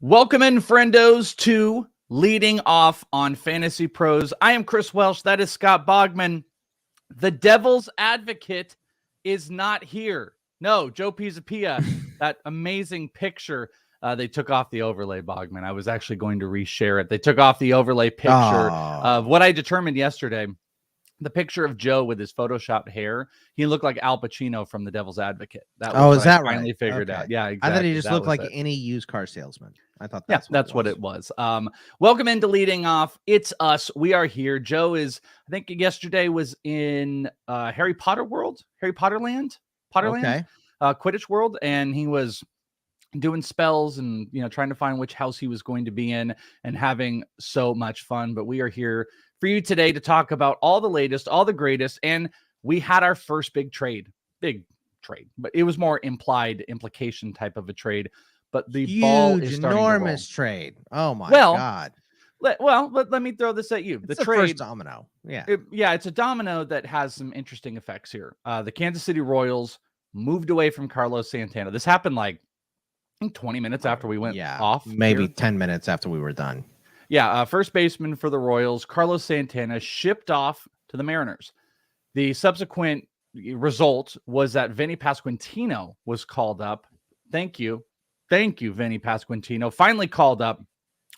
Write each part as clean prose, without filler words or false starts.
Welcome in, friendos, to Leading Off on Fantasy Pros. I am Chris Welsh. That is Scott Bogman. The Devil's Advocate is not here. No, Joe Pisapia, that amazing picture. They took off the overlay, Bogman. I was actually going to reshare it. They took off the overlay picture of what I determined yesterday. The picture of Joe with his photoshopped hair, he looked like Al Pacino from The Devil's Advocate. That was is that right? Finally figured out. Yeah, exactly. I thought he just looked like any used car salesman. I thought that's what it was. Welcome into Leading Off. It's us. We are here. Joe is, I think yesterday was in Harry Potter World, Potterland, Quidditch World, and he was doing spells and trying to find which house he was going to be in and having so much fun. But we are here for you today to talk about all the latest, all the greatest, and we had our first big trade, but it was more implication type of a trade. But the huge, ball is starting enormous trade. Oh my God. Let me throw this at you. It's the first domino. Yeah. It's a domino that has some interesting effects here. The Kansas City Royals moved away from Carlos Santana. This happened like 20 minutes after we went off. Maybe 10 minutes after we were done. Yeah. First baseman for the Royals, Carlos Santana, shipped off to the Mariners. The subsequent result was that Vinny Pasquantino was called up. Thank you, Vinny Pasquantino. Finally called up.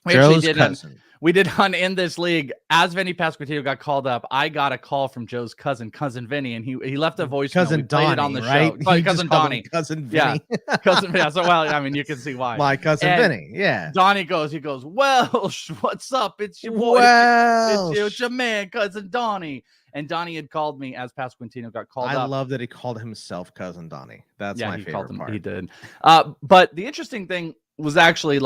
We did in this league. As Vinny Pasquantino got called up, I got a call from Joe's cousin Vinny, and he left a voicemail. Cousin Donnie, on the show. Right? Cousin Donnie. Cousin Vinny. Yeah. Cousin Vinny. So, you can see why. My cousin Vinny, yeah. Donnie goes, Welsh, what's up? It's your boy. It's your man, Cousin Donnie. And Donnie had called me as Pasquantino got called up. I love that he called himself Cousin Donnie. That's my favorite part. He did. But the interesting thing was actually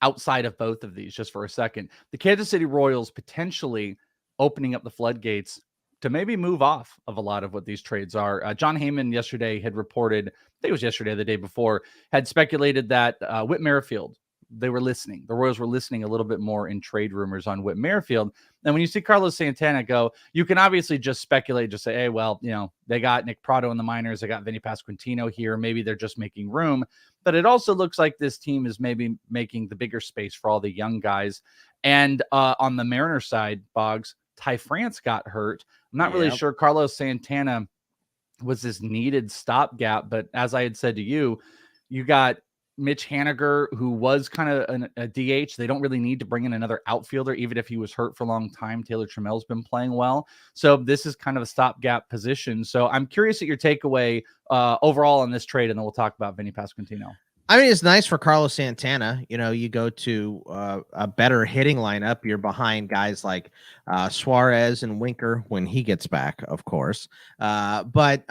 outside of both of these, just for a second, the Kansas City Royals potentially opening up the floodgates to maybe move off of a lot of what these trades are. John Heyman yesterday had reported, I think it was yesterday or the day before, had speculated that Whit Merrifield, they were listening. The Royals were listening a little bit more in trade rumors on Whit Merrifield. And when you see Carlos Santana go, you can obviously just speculate, just say, hey, well, they got Nick Pratto in the minors. They got Vinny Pasquantino here. Maybe they're just making room. But it also looks like this team is maybe making the bigger space for all the young guys. And on the Mariners side, Boggs, Ty France got hurt. I'm not really sure Carlos Santana was this needed stopgap. But as I had said to you, you got Mitch Haniger, who was kind of a DH. They don't really need to bring in another outfielder, even if he was hurt for a long time. Taylor Trammell's been playing well. So this is kind of a stopgap position. So I'm curious at your takeaway overall on this trade, and then we'll talk about Vinny Pasquantino. I mean, it's nice for Carlos Santana. You go to a better hitting lineup. You're behind guys like Suarez and Winker when he gets back, of course. But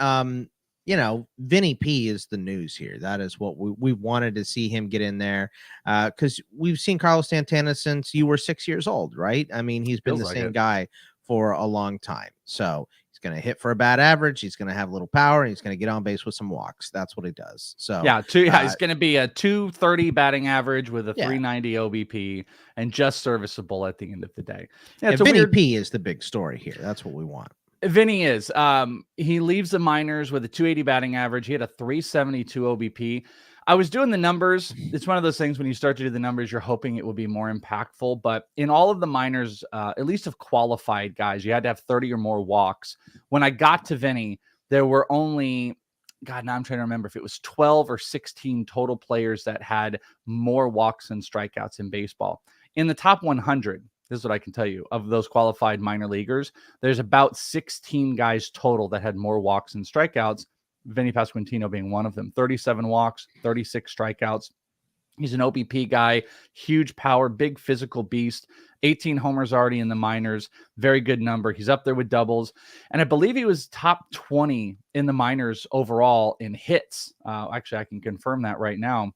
Vinny P is the news here. That is what we wanted to see him get in there because we've seen Carlos Santana since you were 6 years old, right? I mean, he's been the same guy for a long time. So he's going to hit for a bad average. He's going to have a little power, and he's going to get on base with some walks. That's what he does. So he's going to be a 230 batting average with a 390 OBP and just serviceable at the end of the day. Yeah, Vinny P is the big story here. That's what we want. Vinny is. He leaves the minors with a 280 batting average. He had a 372 OBP. I was doing the numbers. It's one of those things when you start to do the numbers, you're hoping it will be more impactful. But in all of the minors, at least of qualified guys, you had to have 30 or more walks. When I got to Vinny, there were only, now I'm trying to remember if it was 12 or 16 total players that had more walks and strikeouts in baseball. In the top 100, this is what I can tell you, of those qualified minor leaguers, there's about 16 guys total that had more walks and strikeouts, Vinny Pasquantino being one of them. 37 walks, 36 strikeouts. He's an OBP guy, huge power, big physical beast, 18 homers already in the minors, very good number. He's up there with doubles. And I believe he was top 20 in the minors overall in hits. Actually, I can confirm that right now.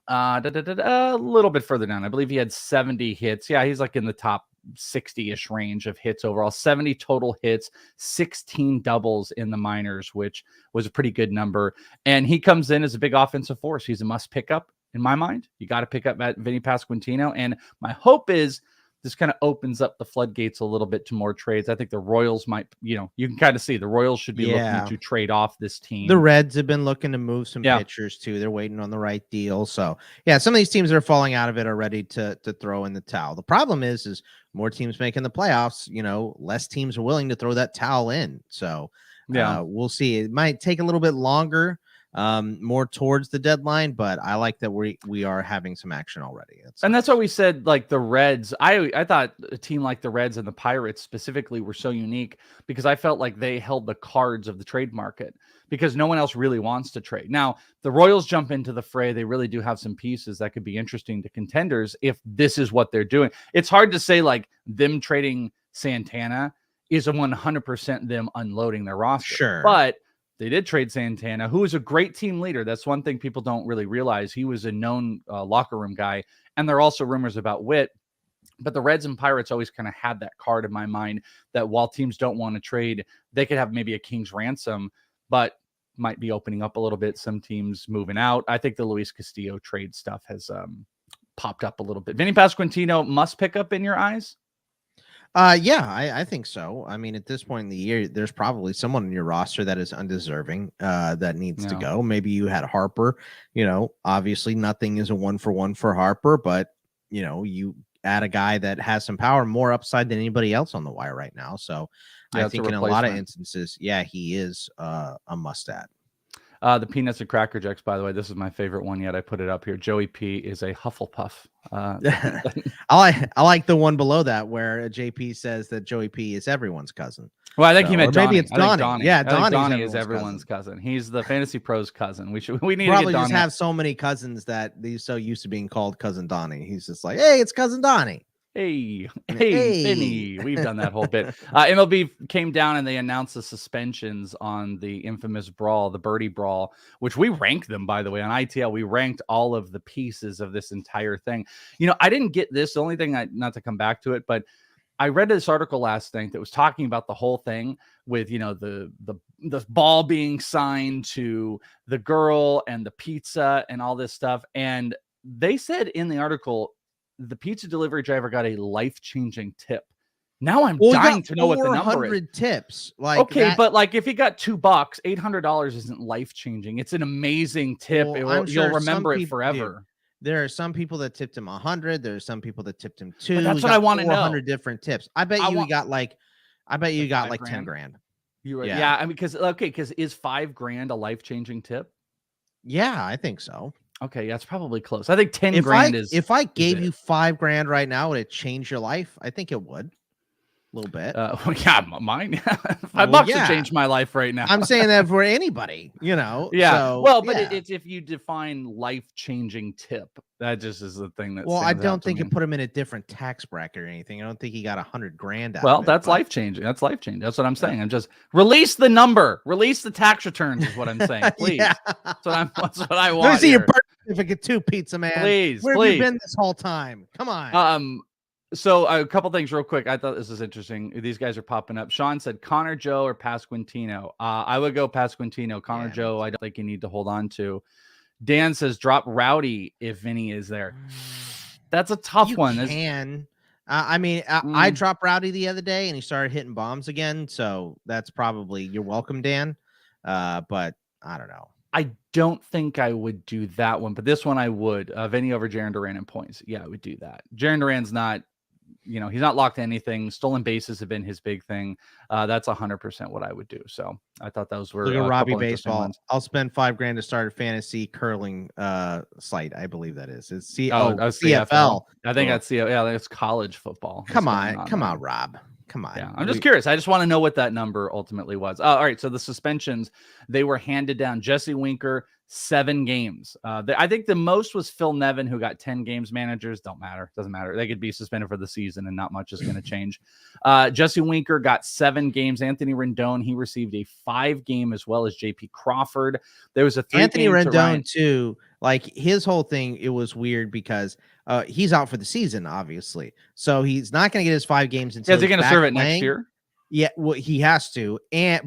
A little bit further down. I believe he had 70 hits. Yeah, he's in the top 60-ish range of hits overall. 70 total hits, 16 doubles in the minors, which was a pretty good number. And he comes in as a big offensive force. He's a must pick up in my mind. You got to pick up at Vinny Pasquantino. And my hope is this kind of opens up the floodgates a little bit to more trades. I think the Royals might, you can kind of see the Royals should be looking to trade off this team. The Reds have been looking to move some pitchers too. They're waiting on the right deal. So yeah, some of these teams that are falling out of it are ready to throw in the towel. The problem is more teams making the playoffs, less teams are willing to throw that towel in. So we'll see. It might take a little bit longer, more towards the deadline, but I like that we are having some action already. That's why we said, like, the Reds. I thought a team like the Reds and the Pirates specifically were so unique because I felt like they held the cards of the trade market because no one else really wants to trade. Now, the Royals jump into the fray. They really do have some pieces that could be interesting to contenders if this is what they're doing. It's hard to say, like, them trading Santana is a 100% them unloading their roster. Sure. But they did trade Santana, who is a great team leader. That's one thing people don't really realize. He was a known locker room guy. And there are also rumors about Witt. But the Reds and Pirates always kind of had that card in my mind that while teams don't want to trade, they could have maybe a king's ransom, but might be opening up a little bit. Some teams moving out. I think the Luis Castillo trade stuff has popped up a little bit. Vinny Pasquantino must pick up in your eyes. Yeah, I think so. I mean, at this point in the year, there's probably someone in your roster that is undeserving, that needs to go. Maybe you had Harper, obviously nothing is a 1-for-1 for Harper, but you add a guy that has some power, more upside than anybody else on the wire right now. So I think in a lot of instances, he is a must add. The Peanuts and Cracker Jacks, by the way, this is my favorite one yet. I put it up here. Joey P is a Hufflepuff. I like the one below that where JP says that Joey P is everyone's cousin. Well, I think he meant Donnie. Maybe it's Donnie. Yeah, Donnie is everyone's cousin. He's the Fantasy Pros cousin. We need probably to get just have so many cousins that he's so used to being called Cousin Donnie. He's just like, hey, it's Cousin Donnie. Hey, Vinny. We've done that whole bit. MLB came down and they announced the suspensions on the infamous brawl, the Birdie Brawl, which we ranked them, by the way, on ITL. We ranked all of the pieces of this entire thing. I didn't get this. The only thing, not to come back to it, but I read this article last night that was talking about the whole thing with, the ball being signed to the girl and the pizza and all this stuff. And they said in the article, the pizza delivery driver got a life-changing tip. Now I'm dying to know what the number is. Tips. But like if he got $2, $800 isn't life-changing. It's an amazing tip. Well, you'll remember it forever. There are some people that tipped him 100. There are some people that tipped him 2. But that's what I want to know. 400 different tips. I bet you got like 10 grand. Yeah. I mean, because is $5,000 a life-changing tip? Yeah, I think so. Okay, that's probably close. I think 10 grand is. If I gave you $5,000 right now, would it change your life? I think it would. A little bit. Mine. $5 to change my life right now. I'm saying that for anybody, Yeah. So, it's if you define life-changing tip, that just is the thing that. Well, I don't think it put him in a different tax bracket or anything. I don't think he got $100,000 out. Well, that's life-changing. That's life-changing. That's what I'm saying. I'm just release the number, release the tax returns, is what I'm saying. Please. That's what I want. Let me see your birth certificate too, Pizza Man. Please. Where have you been this whole time? Come on. So a couple things real quick. I thought this was interesting. These guys are popping up. Sean said Connor Joe or Pasquantino. I would go Pasquantino. Connor Joe, I don't think you need to hold on to. Dan says drop Rowdy if Vinny is there. That's a tough one. I dropped Rowdy the other day and he started hitting bombs again. So that's probably you're welcome, Dan. But I don't know. I don't think I would do that one, but this one I would. Vinny over Jarren Duran in points. Yeah, I would do that. Jarren Duran's not. He's not locked to anything. Stolen bases have been his big thing. That's 100% what I would do. So I thought those were. Look at Robbie Baseball. I'll spend $5,000 to start a fantasy curling site. I believe that is. It's CFL. I think that's CFL. Yeah, that's college football. Come on, Rob. Come on. Yeah, I'm just curious. I just want to know what that number ultimately was. All right. So the suspensions, they were handed down. Jesse Winker, 7 games. I think the most was Phil Nevin, who got 10 games. Managers don't matter. Doesn't matter. They could be suspended for the season and not much is going to change. Jesse Winker got 7 games. Anthony Rendon, he received a 5-game as well as JP Crawford. There was a 3 Anthony Rendon too. Like his whole thing, it was weird because he's out for the season, obviously. So he's not going to get his 5 games until he's going to serve it next year. Yeah, well, he has to,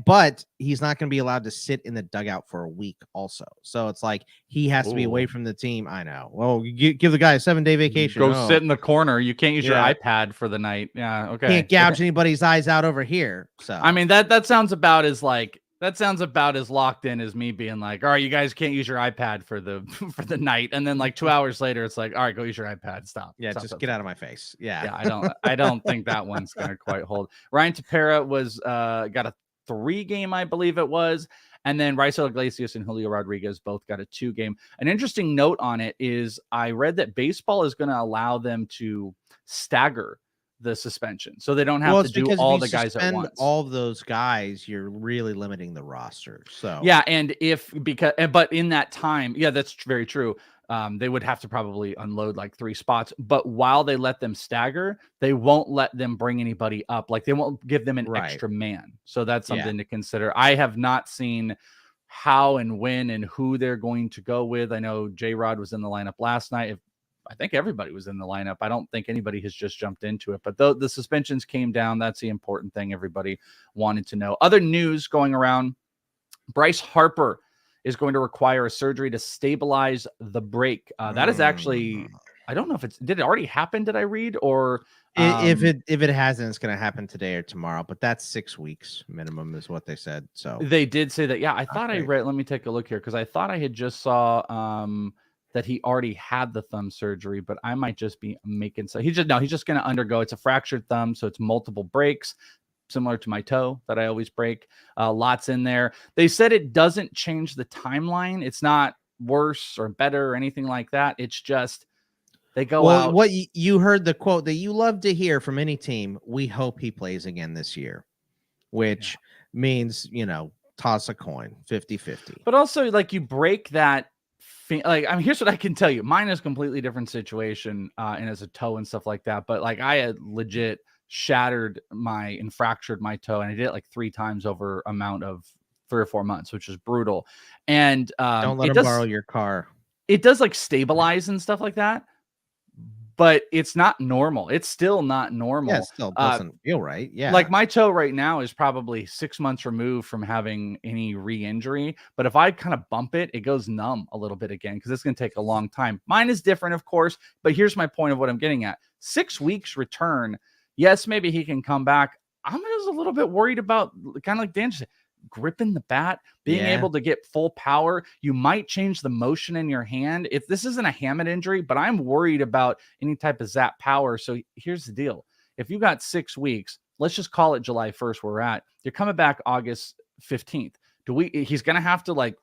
but he's not going to be allowed to sit in the dugout for a week also. So it's like he has to be away from the team. I know. Well, give the guy a 7-day vacation. Go sit in the corner. You can't use your iPad for the night. Yeah, okay. Can't gouge anybody's eyes out over here. So I mean, that sounds about as locked in as me being like, all right, you guys can't use your iPad for the night, and then like 2 hours later, it's like, all right, go use your iPad. Stop. Yeah, Stop just get out of my face. Yeah, yeah. I don't think that one's gonna quite hold. Ryan Tepera was got a 3-game, I believe it was, and then Raisel Iglesias and Julio Rodriguez both got a 2-game. An interesting note on it is I read that baseball is going to allow them to stagger the suspension, so they don't have to do all the guys at once. All of those guys, you're really limiting the roster. So yeah, and but in that time, yeah, that's very true. They would have to probably unload like 3 spots, but while they let them stagger, they won't let them bring anybody up. Like they won't give them an extra man. So that's something to consider. I have not seen how and when and who they're going to go with. I know J-Rod was in the lineup last night. I think everybody was in the lineup. I don't think anybody has just jumped into it, but the suspensions came down. That's the important thing everybody wanted to know. Other news going around: Bryce Harper is going to require a surgery to stabilize the break. That is actually, I don't know if did it already happen? Did I read? Or if it hasn't, it's going to happen today or tomorrow, but that's 6 weeks minimum is what they said. So they did say that. Yeah. I thought I read, let me take a look here, 'cause I thought I had just saw, that he already had the thumb surgery, but I might just be making so he's just going to undergo. It's a fractured thumb, so it's multiple breaks, similar to my toe that I always break. Lots in there. They said it doesn't change the timeline. It's not worse or better or anything like that. It's just they go out. What you heard the quote that you love to hear from any team: we hope he plays again this year, which means, toss a coin, 50-50. But also, like, you break that. Like, I mean, here's what I can tell you. Mine is a completely different situation, and as a toe and stuff like that. But like, I had legit shattered and fractured my toe, and I did it like 3 times over amount of 3 or 4 months, which is brutal. And don't let him borrow your car. It does like stabilize and stuff like that, but it's not normal. It's still not normal. Yeah, it still doesn't feel right. Yeah. Like my toe right now is probably 6 months removed from having any re-injury. But if I kind of bump it, it goes numb a little bit again, because it's going to take a long time. Mine is different, of course. But here's my point of what I'm getting at. 6 weeks return. Yes, maybe he can come back. I'm just a little bit worried about, kind of like Dan said, gripping the bat, being able to get full power. You might change the motion in your hand. If this isn't a hamate injury, but I'm worried about any type of zap power. So here's the deal. If you got 6 weeks, let's just call it July 1st, we're at, you're coming back August 15th. He's going to have to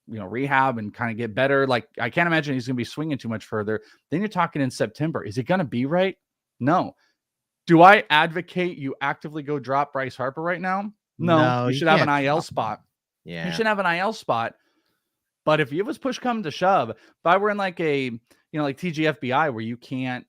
rehab and kind of get better. Like, I can't imagine he's going to be swinging too much further. Then you're talking in September. Is it going to be right? No. Do I advocate you actively go drop Bryce Harper right now? No, you should have an IL spot. Yeah. You should have an IL spot. But if it was push come to shove, if I were in like a, like TGFBI where you can't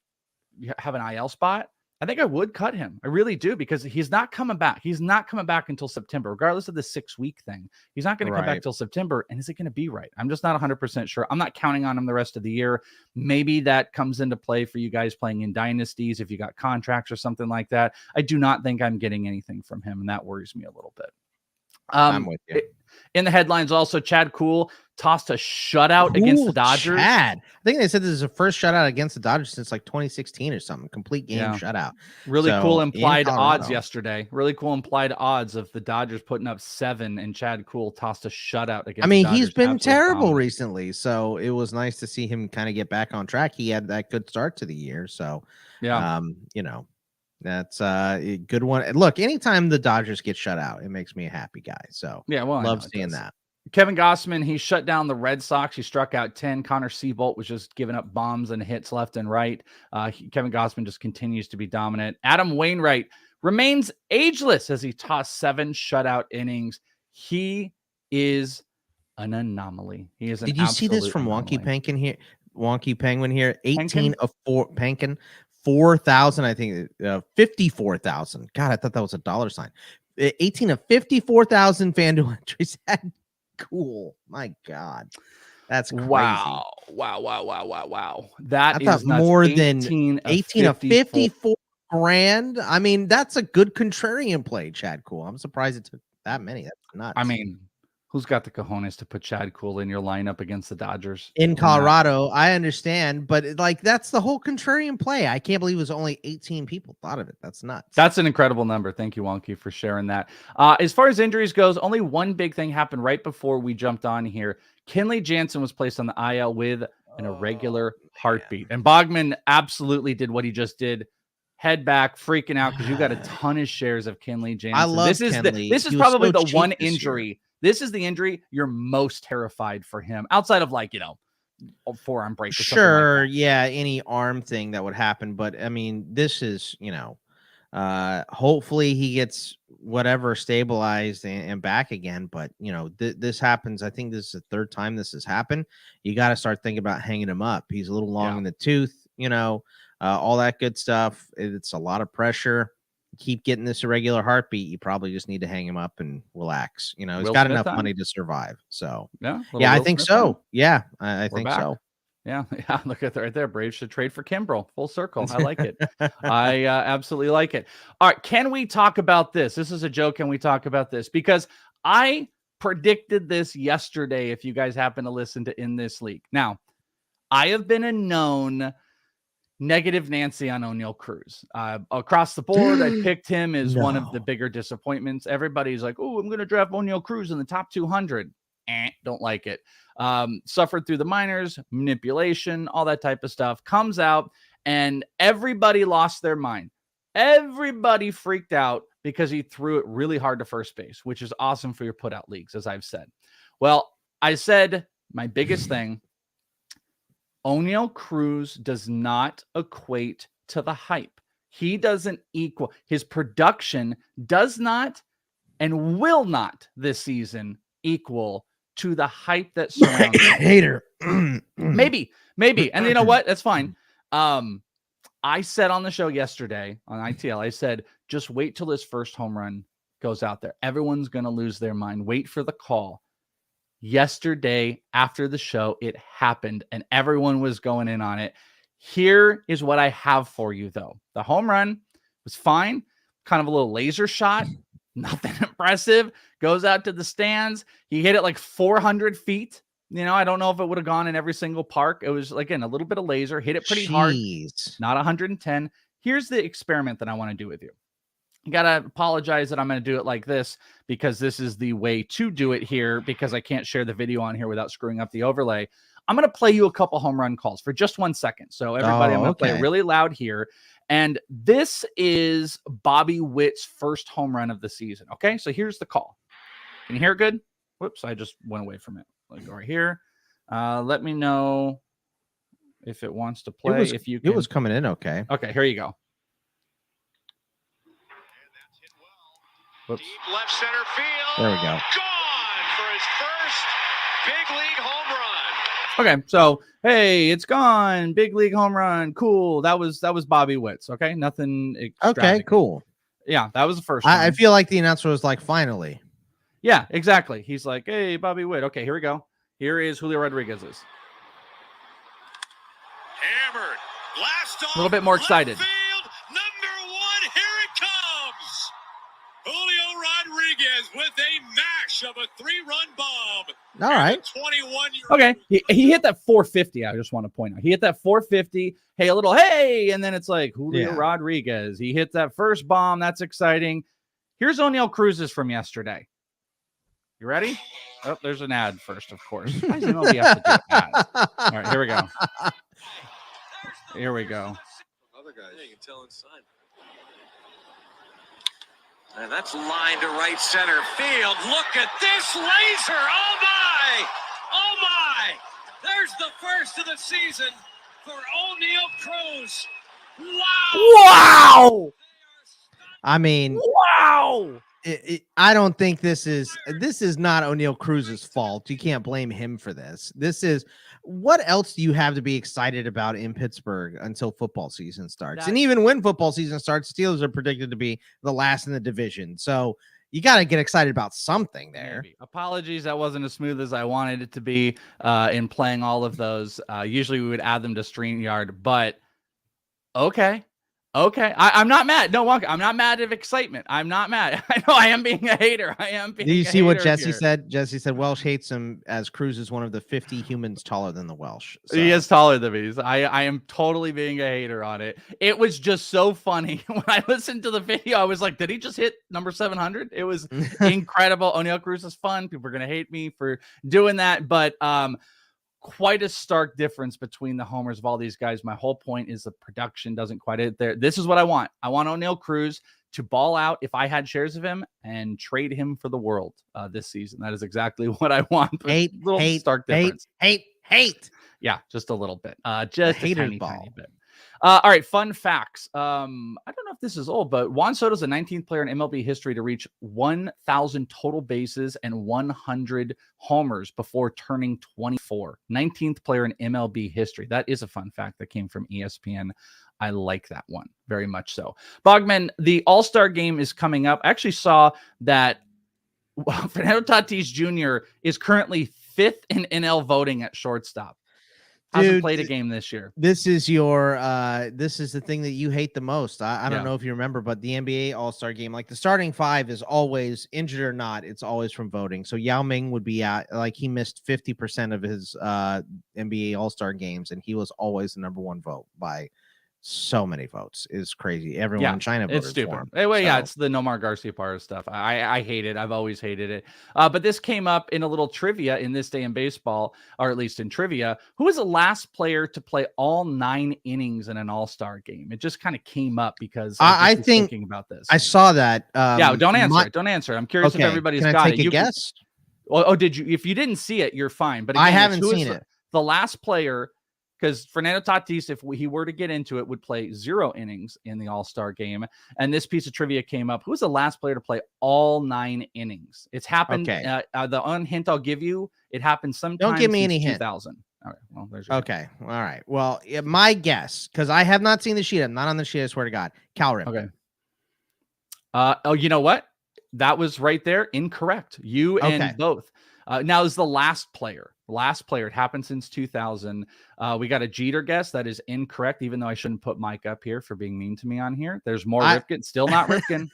have an IL spot, I think I would cut him. I really do, because he's not coming back. He's not coming back until September, regardless of the 6-week thing. He's not going to come back till September. And is it going to be right? I'm just not 100% sure. I'm not counting on him the rest of the year. Maybe that comes into play for you guys playing in dynasties if you got contracts or something like that. I do not think I'm getting anything from him, and that worries me a little bit. I'm with you. In the headlines, also, Chad Kuhl tossed a shutout against the Dodgers. Chad. I think they said this is the first shutout against the Dodgers since like 2016 or something. Complete game shutout. Really cool implied odds yesterday. Really cool implied odds of the Dodgers putting up 7, and Chad Kuhl tossed a shutout against the Dodgers. He's been terrible recently, so it was nice to see him kind of get back on track. He had that good start to the year, so that's a good one. Look, anytime the Dodgers get shut out, it makes me a happy guy. So love seeing that. Kevin Gausman, he shut down the Red Sox. He struck out 10. Connor Seabolt was just giving up bombs and hits left and right. Kevin Gausman just continues to be dominant. Adam Wainwright remains ageless as he tossed 7 shutout innings. He is an anomaly. He is an Did you see this from anomaly. Wonky Penguin here? 18 of 4 Penkin. 4,000, I think, 54,000. God, I thought that was a dollar sign. 18 of 54,000 FanDuel entries. Cool. My God. That's crazy. Wow. That I thought is more than 18 of 54. grand. I mean, that's a good contrarian play, Chad Cool. I'm surprised it took that many. That's nuts. I mean, who's got the cojones to put Chad Cool in your lineup against the Dodgers? In Colorado, I understand, but like that's the whole contrarian play. I can't believe it was only 18 people thought of it. That's nuts. That's an incredible number. Thank you, Wonky, for sharing that. As far as injuries goes, only one big thing happened right before we jumped on here. Kenley Jansen was placed on the IL with an irregular heartbeat. And Bogman absolutely did what he just did. Head back, freaking out because you got a ton of shares of Kenley Jansen. I love Kenley. This is probably the one injury. This is the injury you're most terrified for him, outside of like, a forearm break. Sure, like yeah, any arm thing that would happen. But I mean, this is, hopefully he gets whatever stabilized and back again. But this happens. I think this is the third time this has happened. You got to start thinking about hanging him up. He's a little long in the tooth, all that good stuff. It's a lot of pressure. Keep getting this irregular heartbeat. You probably just need to hang him up and relax. He's got enough money to survive. So yeah, I think so. Yeah, I think so. Yeah. Look at that right there. Braves should trade for Kimbrel. Full circle. I like it. I absolutely like it. All right. Can we talk about this? This is a joke. Can we talk about this? Because I predicted this yesterday. If you guys happen to listen to In This League. Now, I have been a known negative Nancy on O'Neal Cruz. Across the board, I picked him as one of the bigger disappointments. Everybody's like, oh, I'm going to draft O'Neal Cruz in the top 200. Don't like it. Suffered through the minors, manipulation, all that type of stuff. Comes out, and everybody lost their mind. Everybody freaked out because he threw it really hard to first base, which is awesome for your put-out leagues, as I've said. Well, I said my biggest thing, O'Neal Cruz does not equate to the hype. He doesn't equal. His production does not and will not this season equal to the hype that surrounds him. Hater. Maybe. And you know what? That's fine. I said on the show yesterday on ITL, I said, just wait till his first home run goes out there. Everyone's going to lose their mind. Wait for the call. Yesterday, after the show, it happened and everyone was going in on it. Here is what I have for you, though. The home run was fine. Kind of a little laser shot. Nothing impressive. Goes out to the stands. He hit it like 400 feet. I don't know if it would have gone in every single park. It was, again, a little bit of laser. Hit it pretty hard. Not 110. Here's the experiment that I want to do with you. You got to apologize that I'm going to do it like this because this is the way to do it here because I can't share the video on here without screwing up the overlay. I'm going to play you a couple home run calls for just 1 second. So everybody, I'm going to play it really loud here. And this is Bobby Witt's first home run of the season. Okay, so here's the call. Can you hear it good? Whoops, I just went away from it. Let me go right here. Let me know if it wants to play. It was coming in okay. Okay, here you go. Whoops. Deep left center field. There we go. Gone for his first big league home run. Okay, so hey, it's gone. Big league home run. Cool. That was Bobby Witt's. Okay, nothing. Okay, cool. Yeah, that was the first. I feel like the announcer was like, finally. Yeah, exactly. He's like, hey, Bobby Witt. Okay, here we go. Here is Julio Rodriguez's. Hammered. Blast off. A little bit more excited. Field, number one. Here it comes. Julio Rodriguez with a mash of a 3-run bomb. All right. 21-year-old. Okay. He hit that 450. I just want to point out. He hit that 450. Hey, a little hey, and then it's like Julio Rodriguez. He hit that first bomb. That's exciting. Here's O'Neal Cruz's from yesterday. You ready? Oh, there's an ad first, of course. Why does MLB have to do ads? All right, here we go. Here we go. Other guys. Yeah, you can tell inside. And that's line to right center field. Look at this laser. Oh, my. Oh, my. There's the first of the season for O'Neal Cruz. Wow. Wow. I mean, wow. I don't think this is not O'Neal Cruz's fault. You can't blame him for this. This is what else do you have to be excited about in Pittsburgh until football season starts? And even when football season starts, Steelers are predicted to be the last in the division. So you got to get excited about something there. Maybe. Apologies, that wasn't as smooth as I wanted it to be in playing all of those. Usually we would add them to StreamYard, but okay. Okay, I'm not mad. No, Wonka, I'm not mad of excitement. I'm not mad. I know I am being a hater. I am being. Do you a see what hater Jesse here. said? Jesse said Welsh hates him as Cruz is one of the 50 humans taller than the Welsh. So. He is taller than me. So I am totally being a hater on it. It was just so funny when I listened to the video. I was like, did he just hit number 700? It was incredible. Oneil Cruz is fun. People are gonna hate me for doing that, but quite a stark difference between the homers of all these guys. My whole point is the production doesn't quite hit there. This is what I want. I want Oneil Cruz to ball out if I had shares of him and trade him for the world this season. That is exactly what I want. Stark difference. Hate. Yeah, just a little bit. Just a tiny bit. All right, fun facts. I don't know if this is old, but Juan Soto is the 19th player in MLB history to reach 1,000 total bases and 100 homers before turning 24. 19th player in MLB history. That is a fun fact that came from ESPN. I like that one very much so. Bogman, the All-Star game is coming up. I actually saw that Fernando Tatis Jr. is currently 5th in NL voting at shortstop. Hasn't played a game this year. This is the thing that you hate the most. I don't know if you remember, but the NBA All-Star game, like the starting five is always, injured or not, it's always from voting. So Yao Ming would be at, like, he missed 50% of his NBA All-Star games, and he was always the number one vote by so many votes. Is crazy. Everyone in China voted it's stupid. for him. Anyway, it's the Nomar Garciaparra stuff. I hate it. I've always hated it. But this came up in a little trivia in This Day in Baseball, or at least in trivia. Who was the last player to play all 9 innings in an All-Star game? It just kind of came up because I was thinking about this. I saw that. Don't answer it. Don't answer it. I'm curious if everybody's got it. Take a guess? Did you? If you didn't see it, you're fine. But again, I haven't seen it. The last player. Because Fernando Tatis, if he were to get into it, would play 0 innings in the All-Star game. And this piece of trivia came up. Who was the last player to play all 9 innings? It's happened. Okay. The hint I'll give you, it happened sometime. Don't give me any 2000. Hint. All right. Well, there's your okay. Hint. All right. Well, my guess, because I have not seen the sheet. I'm not on the sheet. I swear to God. Cal Ripken. Okay. You know what? That was right there. Incorrect. You and both. Now is the last player. It happened since 2000. We got a Jeter guess. That is incorrect, even though I shouldn't put Mike up here for being mean to me on here. There's more Ripken. Still not Ripken.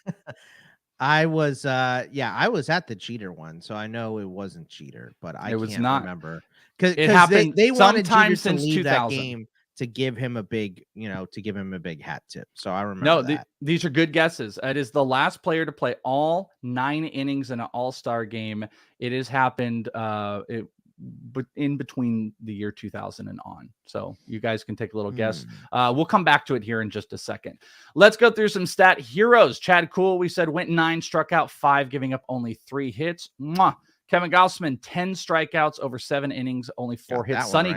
I was at the Jeter one, so I know it wasn't Jeter, but I can't remember. Because it happened they wanted sometime Jeter since to leave 2000. that game to give him a big, hat tip. So I remember that. These are good guesses. It is the last player to play all 9 innings in an All-Star game. It has happened but in between the year 2000 and on. So you guys can take a little guess. We'll come back to it here in just a second. Let's go through some stat heroes. Chad Kuhl, we said, went 9, struck out 5, giving up only 3 hits. Kevin Gausman, 10 strikeouts over 7 innings, only 4 hits. Sonny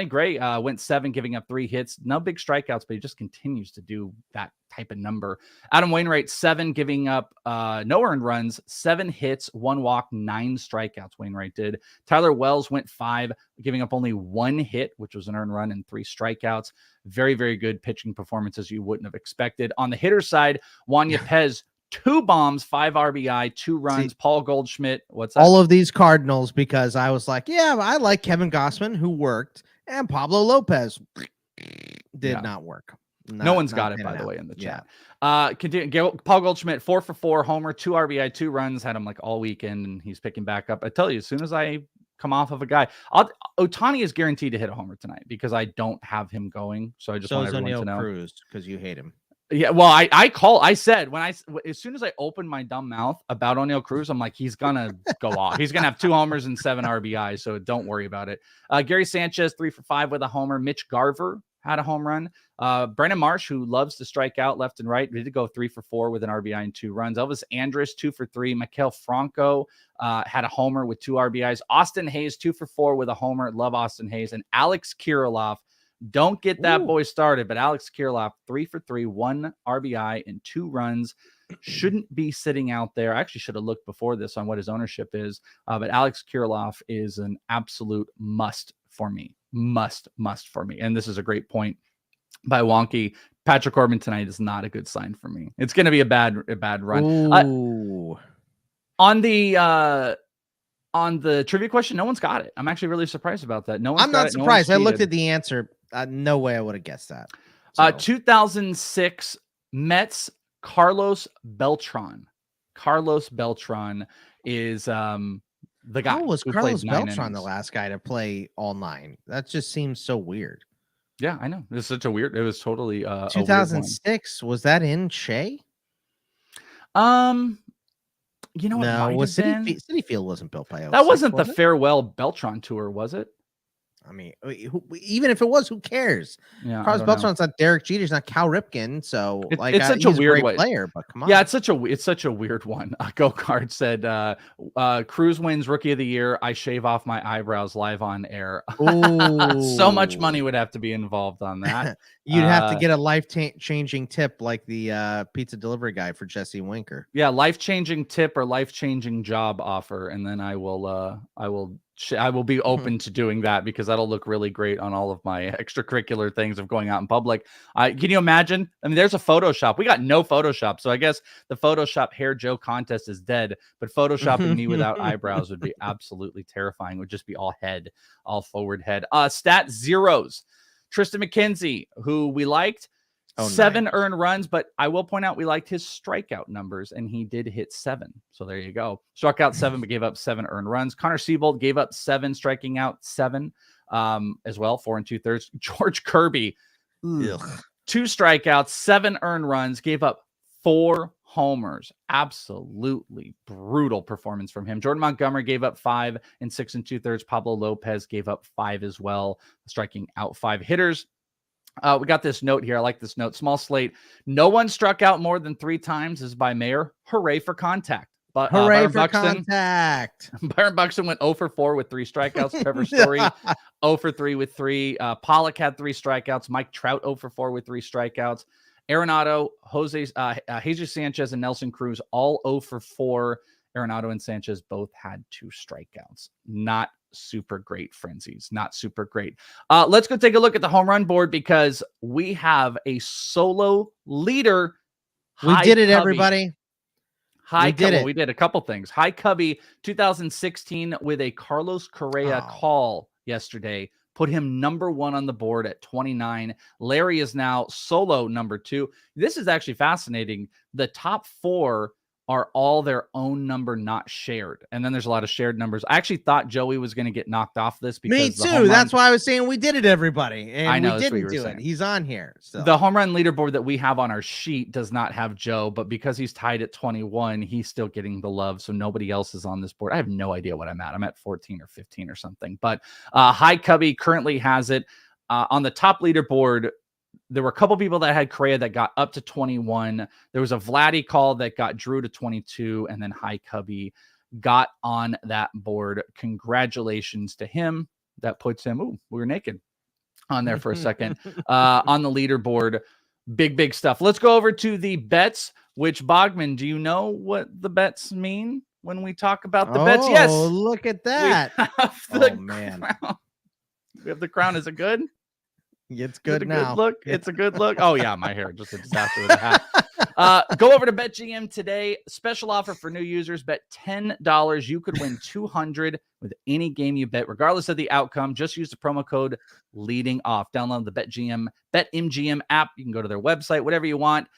Gray went 7, giving up 3 hits. No big strikeouts, but he just continues to do that type of number. Adam Wainwright, 7, giving up no earned runs, 7 hits, 1 walk, 9 strikeouts. Wainwright did. Tyler Wells went 5, giving up only 1 hit, which was an earned run, and 3 strikeouts. Very, very good pitching performances you wouldn't have expected. On the hitter side, Juan Yepez, 2 bombs, 5 RBI, 2 runs. Paul Goldschmidt, what's that? All of these Cardinals, because I was like, I like Kevin Gausman, who worked, and Pablo Lopez did not work. No one's got it, by the way, in the chat. Paul Goldschmidt, 4 for 4, homer, 2 RBI, 2 runs, had him like all weekend, and he's picking back up. I tell you, as soon as I come off of a guy, Ohtani is guaranteed to hit a homer tonight because I don't have him going. So I just want everyone to know. Cruz, because you hate him. Yeah, well, I said as soon as I opened my dumb mouth about Oneil Cruz, I'm like, he's gonna go off. He's gonna have 2 homers and 7 RBI, so don't worry about it. Gary Sanchez, 3 for 5 with a homer. Mitch Garver had a home run. Brennan Marsh, who loves to strike out left and right, did go 3 for 4 with an RBI and 2 runs. Elvis Andrus, 2 for 3. Maikel Franco had a homer with 2 RBIs. Austin Hayes, 2 for 4 with a homer. Love Austin Hayes. And Alex Kirilloff, don't get that boy started, but Alex Kirilloff, 3 for 3, 1 RBI and 2 runs. Shouldn't be sitting out there. I actually should have looked before this on what his ownership is, but Alex Kirilloff is an absolute must for me. Must for me. And this is a great point by Wonky. Patrick Corbin tonight is not a good sign for me. It's going to be a bad run. On the trivia question, no one's got it. I'm actually really surprised about that. I'm not surprised. I looked at the answer. No way I would have guessed that. So. 2006 Mets Carlos Beltran. Carlos Beltran is the guy. How was who Carlos played 9 Beltran innings. the last guy to play all 9? That just seems so weird. Yeah, I know. It's such a weird. It was totally a weird one. 2006, was that in Shea? You know what? No, Might was have been? City Field wasn't built by 06, That wasn't the was it? Farewell Beltran tour, was it? I mean, even if it was, who cares? Yeah, Carlos Beltran's not Derek Jeter's not Cal Ripken, so it's such a he's weird great way. player. But come on, Yeah, it's such a weird one. Go Card said, Cruz wins Rookie of the Year. I shave off my eyebrows live on air. So much money would have to be involved on that. You'd have to get a life-changing tip like the pizza delivery guy for Jesse Winker. Yeah, life-changing tip or life-changing job offer, and then I will be open to doing that because that'll look really great on all of my extracurricular things of going out in public. Can you imagine? I mean, there's a Photoshop. We got no Photoshop, so I guess the Photoshop Hair Joe contest is dead. But Photoshopping me without eyebrows would be absolutely terrifying. It would just be all forward head. Stat zeros. Tristan McKenzie, who we liked. 7 earned runs, but I will point out we liked his strikeout numbers, and he did hit 7. So there you go. Struck out 7, but gave up 7 earned runs. Connor Siebold gave up 7, striking out 7 as well, 4 2/3. George Kirby, 2 strikeouts, 7 earned runs, gave up 4 homers. Absolutely brutal performance from him. Jordan Montgomery gave up 5 and 6 2/3. Pablo Lopez gave up 5 as well, striking out 5 hitters. We got this note here. I like this note. Small slate. No one struck out more than 3 times is by Mayor. Hooray for contact. But hooray for contact. Byron Buxton went 0 for 4 with 3 strikeouts. Trevor Story 0 for 3 with 3. Pollock had 3 strikeouts. Mike Trout 0 for 4 with 3 strikeouts. Arenado, Jesus Sanchez, and Nelson Cruz all 0 for 4. Arenado and Sanchez both had 2 strikeouts. Not super great, frenzies. Not super great. Let's go take a look at the home run board because we have a solo leader. We did it, everybody. We did a couple things. Hi Cubby 2016 with a Carlos Correa call yesterday. Put him number 1 on the board at 29. Larry is now solo number 2. This is actually fascinating. The top 4 are all their own number, not shared. And then there's a lot of shared numbers. I actually thought Joey was going to get knocked off this because me too. That's why I was saying we did it, everybody. And I know, we didn't do it. He's on here. So. The home run leaderboard that we have on our sheet does not have Joe, but because he's tied at 21, he's still getting the love. So nobody else is on this board. I have no idea what I'm at. I'm at 14 or 15 or something. But Hi Cubby currently has it on the top leaderboard. There were a couple people that had Correa that got up to 21. There was a Vladdy call that got Drew to 22, and then Hi Cubby got on that board. Congratulations to him. That puts him, we were naked on there for a second on the leaderboard. Big stuff. Let's go over to the bets, which Bogman, do you know what the bets mean when we talk about the bets? Yes. Oh, look at that. Man. We have the crown. Is it good? It's good now. Good look. It's a good look. Oh yeah, my hair just a disaster with a hat. Go over to BetMGM today. Special offer for new users. Bet $10. You could win $200 with any game you bet, regardless of the outcome. Just use the promo code Leading Off. Download the BetMGM app. You can go to their website, whatever you want.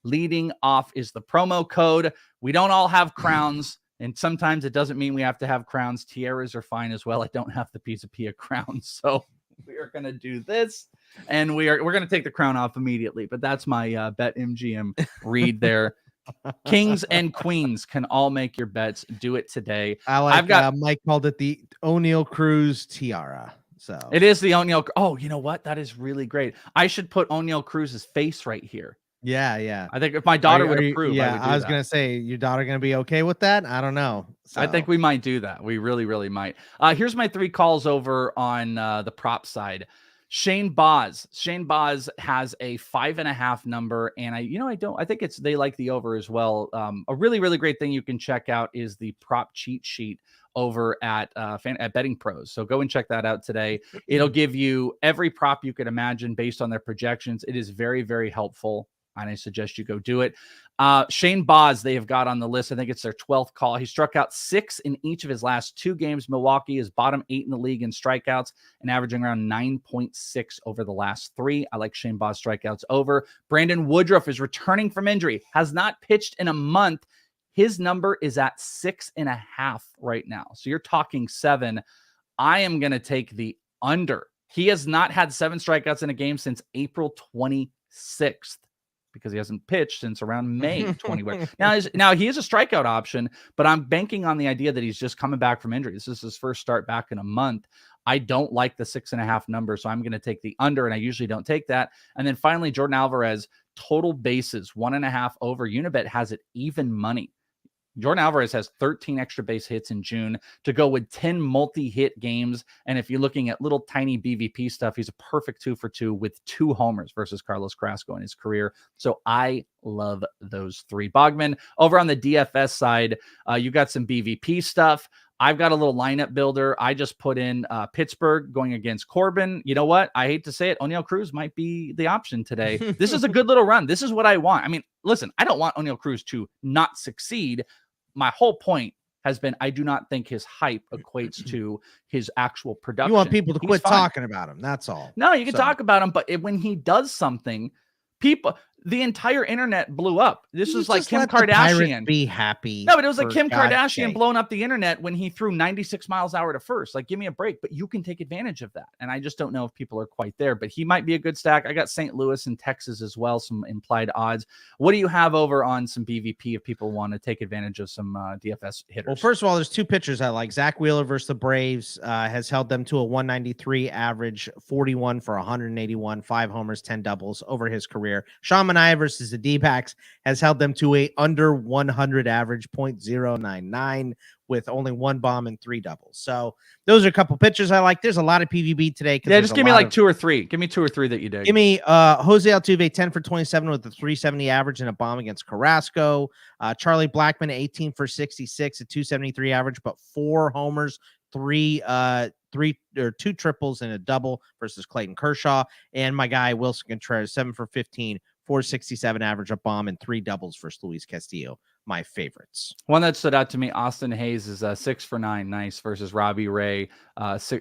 Leading Off is the promo code. We don't all have crowns. And sometimes it doesn't mean we have to have crowns. Tiaras are fine as well. I don't have the piece of Pia crown. So we are going to do this, and we're going to take the crown off immediately. But that's my BetMGM read there. Kings and queens can all make your bets. Do it today. I've got Mike called it the O'Neill Cruz tiara. So it is the O'Neill. Oh, you know what? That is really great. I should put O'Neill Cruz's face right here. Yeah. I think if my daughter would approve, I was going to say, your daughter going to be okay with that? I don't know. So. I think we might do that. We really might. Here's my 3 calls over on the prop side. Shane Boz. Shane Boz has a 5.5 number, and I think they like the over as well. A really great thing you can check out is the prop cheat sheet over at Betting Pros. So go and check that out today. It'll give you every prop you could imagine based on their projections. It is very helpful. and I suggest you go do it. Shane Boz, they have got on the list. I think it's their 12th call. He struck out 6 in each of his last 2 games. Milwaukee is bottom 8 in the league in strikeouts and averaging around 9.6 over the last 3. I like Shane Boz strikeouts over. Brandon Woodruff is returning from injury, has not pitched in a month. His number is at 6.5 right now. So you're talking 7. I am going to take the under. He has not had 7 strikeouts in a game since April 26th. Because he hasn't pitched since around May 20. Now he is a strikeout option, but I'm banking on the idea that he's just coming back from injury. This is his first start back in a month. I don't like the 6.5 number, so I'm going to take the under, and I usually don't take that. And then finally, Jordan Alvarez, total bases, 1.5 over. Unibet has it even money. Jordan Alvarez has 13 extra base hits in June to go with 10 multi-hit games. And if you're looking at little tiny BVP stuff, he's a perfect 2 for 2 with 2 homers versus Carlos Carrasco in his career. So I love those 3. Bogman, over on the DFS side, you got some BVP stuff. I've got a little lineup builder. I just put in Pittsburgh going against Corbin. You know what? I hate to say it. O'Neal Cruz might be the option today. This is a good little run. This is what I want. I mean, listen, I don't want O'Neal Cruz to not succeed. My whole point has been I do not think his hype equates to his actual production. You want people to quit talking about him. That's all. No, you can talk about him, but when he does something, the entire internet blew up. This is like Kim Kardashian. Be happy. No, but it was like Kim Kardashian blowing up the internet when he threw 96 miles an hour to first. Like, give me a break. But you can take advantage of that. And I just don't know if people are quite there. But he might be a good stack. I got St. Louis and Texas as well, some implied odds. What do you have over on some BVP if people want to take advantage of some DFS hitters? Well, first of all, there's 2 pitchers I like. Zach Wheeler versus the Braves has held them to a 193 average, 41 for 181, 5 homers, 10 doubles over his career. Sean Manaea versus the D-backs has held them to a under 100 average, 0.099 with only 1 bomb and 3 doubles. So those are a couple pitchers I like. There's a lot of PVB today. Yeah, just give me like 2 or 3. Give me 2 or 3 that you dig. Give me Jose Altuve, 10 for 27 with a 370 average and a bomb against Carrasco. Charlie Blackmon, 18 for 66, a 273 average, but 4 homers, 2 triples and a double versus Clayton Kershaw. And my guy Wilson Contreras, 7 for 15, 467 average, a bomb, and 3 doubles versus Luis Castillo. My favorites. One that stood out to me, Austin Hayes is 6 for 9, nice versus Robbie Ray,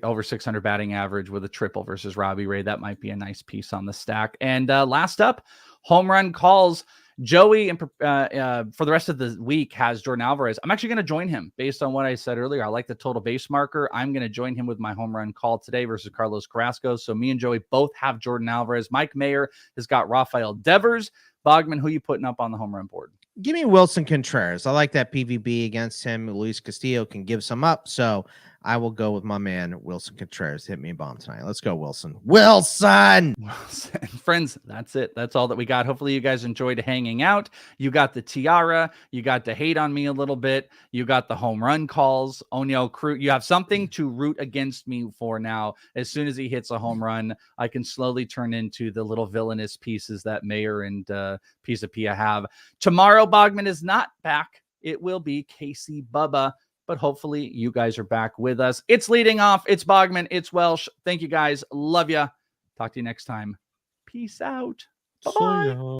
over 600 batting average with a triple versus Robbie Ray. That might be a nice piece on the stack. And last up, home run calls. Joey, for the rest of the week, has Jordan Alvarez. I'm actually going to join him based on what I said earlier. I like the total base marker. I'm going to join him with my home run call today versus Carlos Carrasco. So me and Joey both have Jordan Alvarez. Mike Mayer has got Rafael Devers. Bogman, who you putting up on the home run board? Give me Wilson Contreras. I like that PVB against him. Luis Castillo can give some up. So I will go with my man, Wilson Contreras. Hit me a bomb tonight. Let's go, Wilson. Wilson! Friends, that's it. That's all that we got. Hopefully you guys enjoyed hanging out. You got the tiara. You got to hate on me a little bit. You got the home run calls. O'Neal Cruz. You have something to root against me for now. As soon as he hits a home run, I can slowly turn into the little villainous pieces that Mayer and Pisa Pia have. Tomorrow, Bogman is not back. It will be Casey Bubba. But hopefully you guys are back with us. It's leading off. It's Bogman. It's Welsh. Thank you guys. Love ya. Talk to you next time. Peace out. Bye-bye.